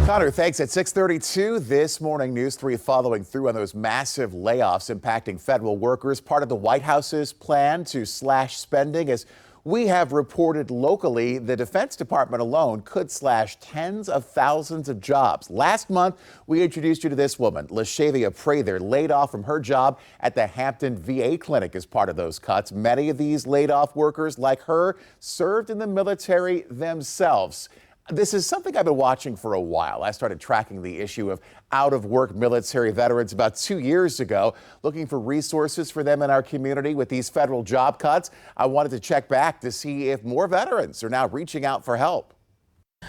Connor, thanks. At 6:32 this morning, News 3 following through on those massive layoffs impacting federal workers, part of the White House's plan to slash spending. As we have reported locally, the Defense Department alone could slash tens of thousands of jobs. Last month, we introduced you to this woman, LaShavia Prather, laid off from her job at the Hampton VA clinic as part of those cuts. Many of these laid off workers, like her, served in the military themselves. This is something I've been watching for a while. I started tracking the issue of out-of-work military veterans about 2 years ago, looking for resources for them in our community with these federal job cuts. I wanted to check back to see if more veterans are now reaching out for help.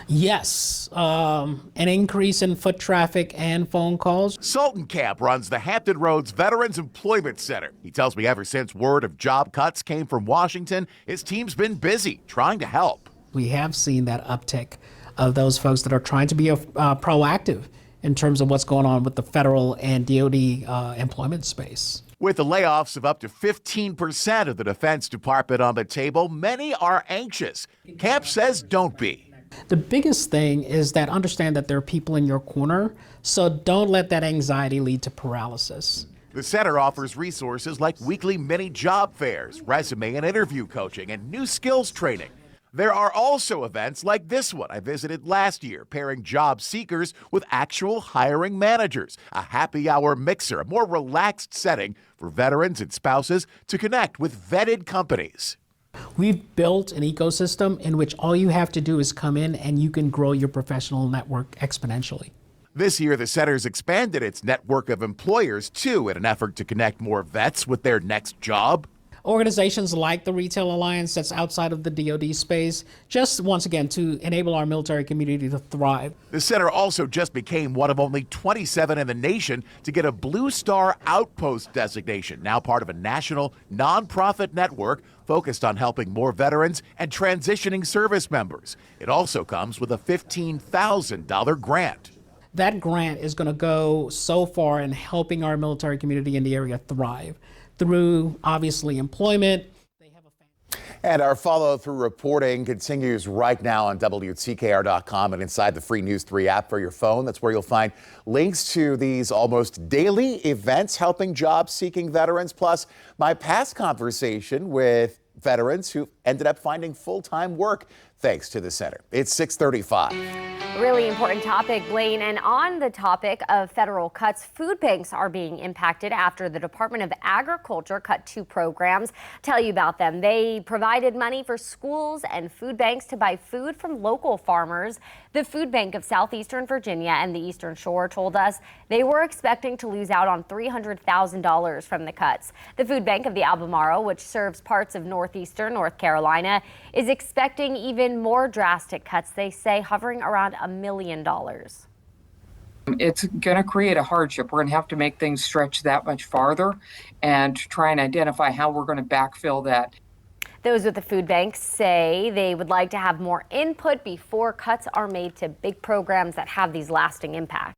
Yes, an increase in foot traffic and phone calls. Sultan Camp runs the Hampton Roads Veterans Employment Center. He tells me ever since word of job cuts came from Washington, his team's been busy trying to help. We have seen that uptick of those folks that are trying to be proactive in terms of what's going on with the federal and DOD employment space. With the layoffs of up to 15% of the Defense Department on the table, many are anxious. Camp says don't be. The biggest thing is that understand that there are people in your corner, so don't let that anxiety lead to paralysis. The center offers resources like weekly mini job fairs, resume and interview coaching, and new skills training. There are also events like this one I visited last year, pairing job seekers with actual hiring managers, a happy hour mixer, a more relaxed setting for veterans and spouses to connect with vetted companies. We've built an ecosystem in which all you have to do is come in and you can grow your professional network exponentially. This year, the center's expanded its network of employers, too, in an effort to connect more vets with their next job. Organizations like the Retail Alliance that's outside of the DOD space, just once again to enable our military community to thrive. The center also just became one of only 27 in the nation to get a Blue Star Outpost designation, now part of a national nonprofit network focused on helping more veterans and transitioning service members. It also comes with a $15,000 grant. That grant is going to go so far in helping our military community in the area thrive through, obviously, employment. And our follow-through reporting continues right now on WTKR.com and inside the free News 3 app for your phone. That's where you'll find links to these almost daily events helping job-seeking veterans, plus my past conversation with veterans who ended up finding full-time work thanks to the center. It's 6:35. Really important topic, Blaine. And on the topic of federal cuts, food banks are being impacted after the Department of Agriculture cut 2 programs. Tell you about them. They provided money for schools and food banks to buy food from local farmers. The Food Bank of Southeastern Virginia and the Eastern Shore told us they were expecting to lose out on $300,000 from the cuts. The Food Bank of the Albemarle, which serves parts of northeastern North Carolina, is expecting even more drastic cuts, they say, hovering around $1 million. It's going to create a hardship. We're going to have to make things stretch that much farther and try and identify how we're going to backfill that. Those with the food banks say they would like to have more input before cuts are made to big programs that have these lasting impacts.